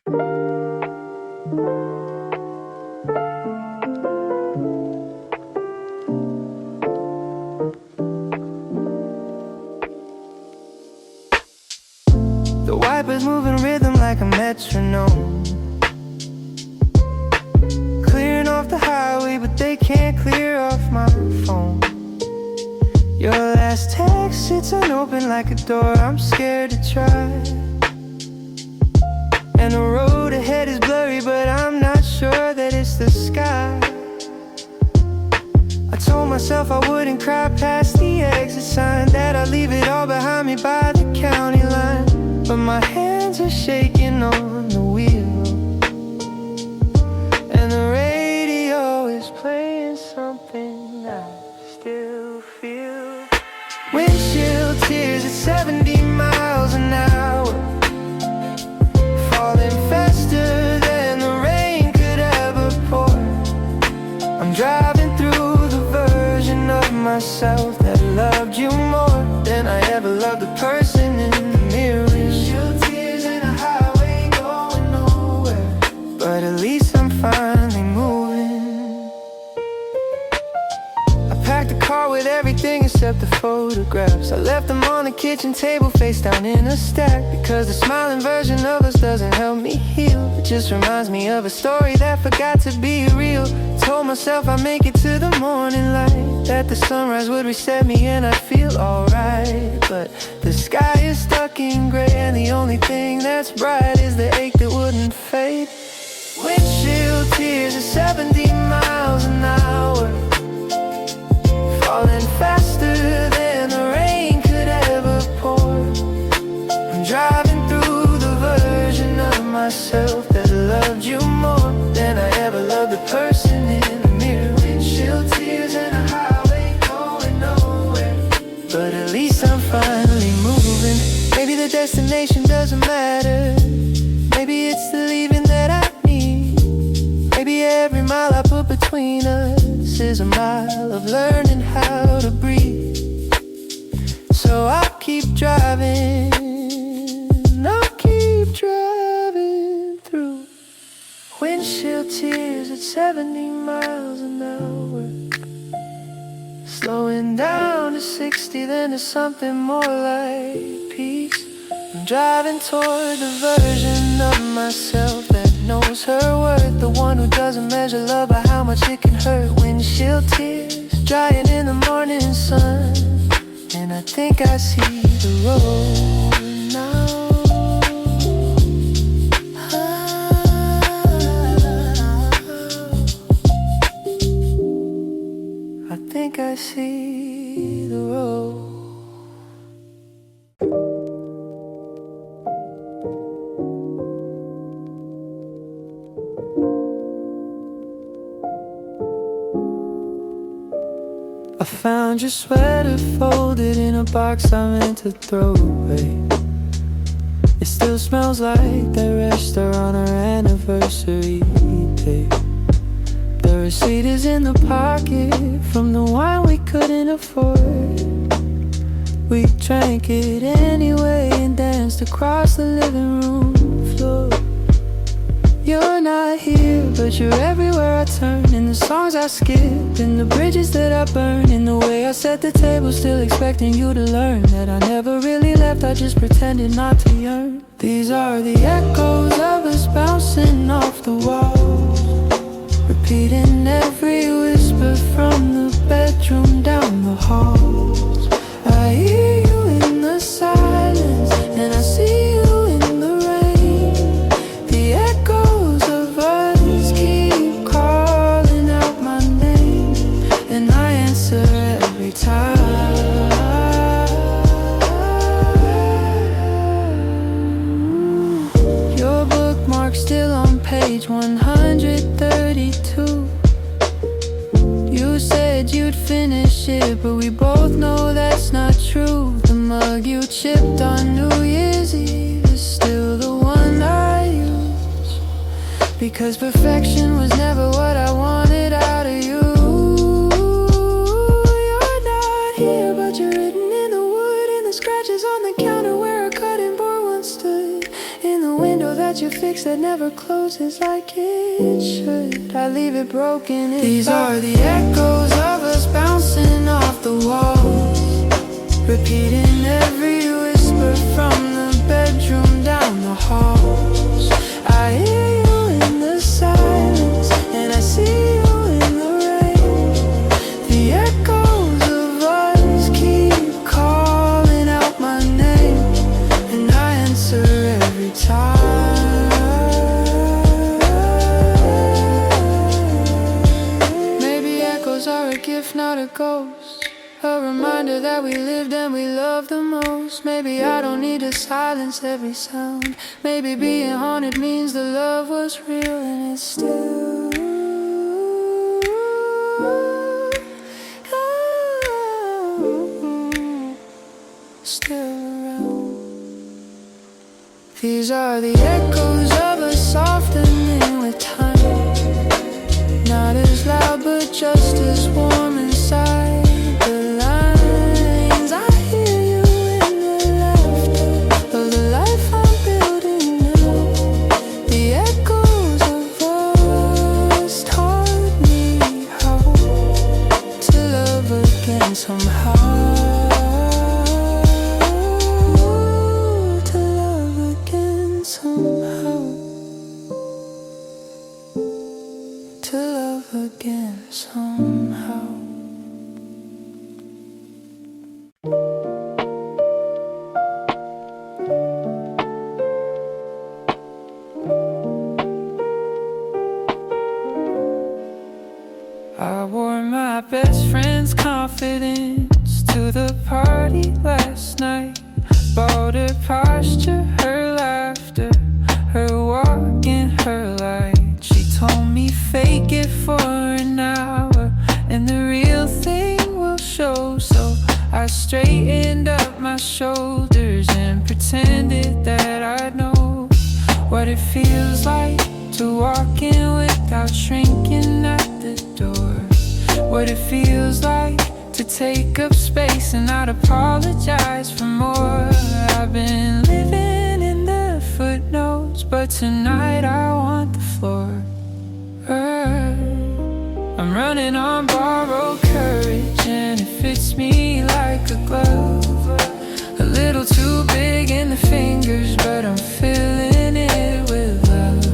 The wipers moving rhythm like a metronome, clearing off the highway, but they can't clear off my phone. Your last text sits unopened like a door I'm scared to try. And the road ahead is blurry, but I'm not sure that it's the sky. I told myself I wouldn't cry past the exit sign, that I'd leave it all behind me by the county line. But my hands are shaking on the wheel, and the radio is playing something I still feel. Windshield tears at 70 miles an hour, falling faster than the rain could ever pour. I'm driving through the version of myself that loved you more than I ever loved the person in the mirror. Windshield tears in a highway going nowhere, but at least I'm finally moving. I packed the car with everything except the photographs. I left them on the kitchen table face down in a stack, because the smiling version of us doesn't help me heal. It just reminds me of a story that forgot to be real. Told myself I'd make it to the morning light, that the sunrise would reset me and I'd feel alright. But the sky is stuck in gray, and the only thing that's bright is the ache that wouldn't fade. Windshield tears at 70 miles an hour, falling faster than the rain could ever pour. I'm driving through the version of myself that loved you more than I ever loved the person in the mirror. Windshield tears and a highway going nowhere, but at least I'm finally moving. Maybe the destination doesn't matter, maybe it's the leaving that I need. Maybe every mile I put between us is a mile of learning how to breathe. So I'll keep driving, I'll keep driving through. Windshield tears at 70 miles an hour, slowing down to 60, then to something more like peace. I'm driving toward the version of myself that knows her worth, the one who doesn't measure love by how much it can hurt. Windshield tears drying in the morning sun, and I think I see the road now. I think I see the road. I found your sweater folded in a box I meant to throw away. It still smells like that restaurant our anniversary day. The receipt is in the pocket from the wine we couldn't afford. We drank it anyway and danced across the living room floor. You're not here, but you're everywhere I turn, in the songs I skip, in the bridges that I burn, in the way I set the table, still expecting you to learn that I never really left, I just pretended not to yearn. These are the echoes of us bouncing off the walls, repeating every whisper from the bedroom down the halls. I hear you in the silence, and I see you in the rain. The echoes of us keep calling out my name, and I answer every time. Your bookmark's still on page 132. You said you'd finish it, but we both know that's not true. The mug you chipped on New Year's Eve is still the one I use, because perfection was never what I wanted out of you. You're not here, but you're written in the wood, in the scratches on the counter where a cutting board once stood, in the window that you filled fix that never closes like it should. I leave it broken. These are the echoes of us bouncing off the walls, repeating every whisper from the bedroom down the halls. I hear you in the silence, and I see you in the rain. The echoes of us keep calling out my name, and I answer every time. Maybe echoes are a gift, not a ghost, a reminder that we lived and we loved the most. Maybe I don't need to silence every sound. Maybe being haunted means the love was real and it's still around. These are the echoes of us softening with time, not as loud but just as warm inside. Somehow, to love again somehow, to love again somehow. I wore my best friend's confidence to the party last night. Bought her posture, her laughter, her walk and her light. She told me fake it for an hour and the real thing will show. So I straightened up my shoulders and pretended that I know what it feels like to walk in without shrinking at the door. What it feels like to take up space and not apologize for more. I've been living in the footnotes, but tonight I want the floor. I'm running on borrowed courage and it fits me like a glove. A little too big in the fingers, but I'm filling it with love.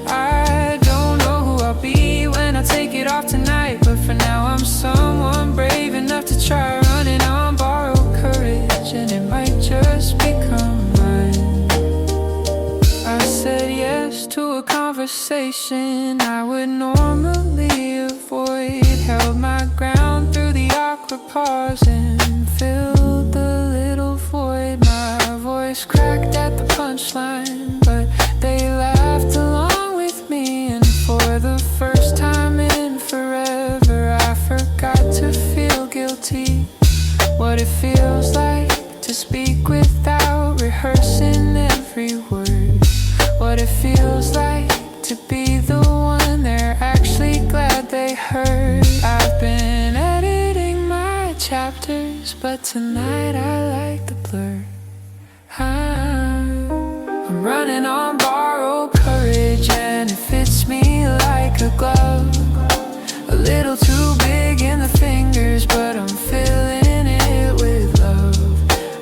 I don't know who I'll be when I take it off tonight, but for now I'm someone brave enough to try running on borrowed courage, and it might just become mine. I said yes to a conversation I would normally avoid, held my ground through the awkward pause and filled the little void. My voice cracked at the punchline, but they laughed along with me, and for the first time in forever I forgot to feel guilty. What it feels like to speak without rehearsing every word. What it feels like to be the one they're actually glad they heard. I've been editing my chapters, but tonight I like the blur. I'm running on borrowed courage and it fits me like a glove. A little too big in the fingers, but I'm filling it with love.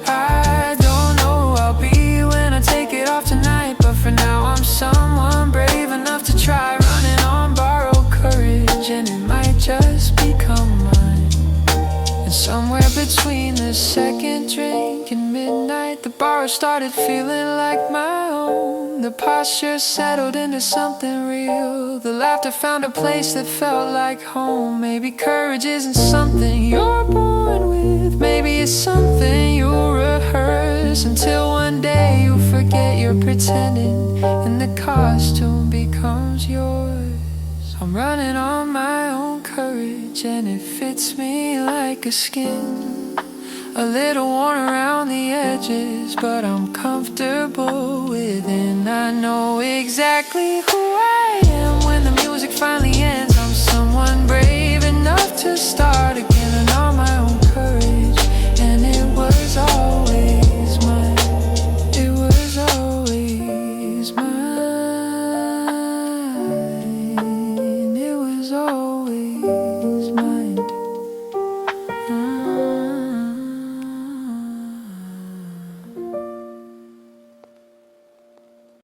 I don't know who I'll be when I take it off tonight, but for now I'm someone brave enough to try running on borrowed courage, and it might just become mine. And somewhere between the second drink and midnight, the bar started feeling like my own. The posture settled into something real. The laughter found a place that felt like home. Maybe courage isn't something you're born with. Maybe it's something you'll rehearse until one day you forget you're pretending and the costume becomes yours. I'm running on my own courage and it fits me like a skin. A little worn around the edges, but I'm comfortable within. I know exactly who I am when the music finally ends. I'm someone brave enough to start again.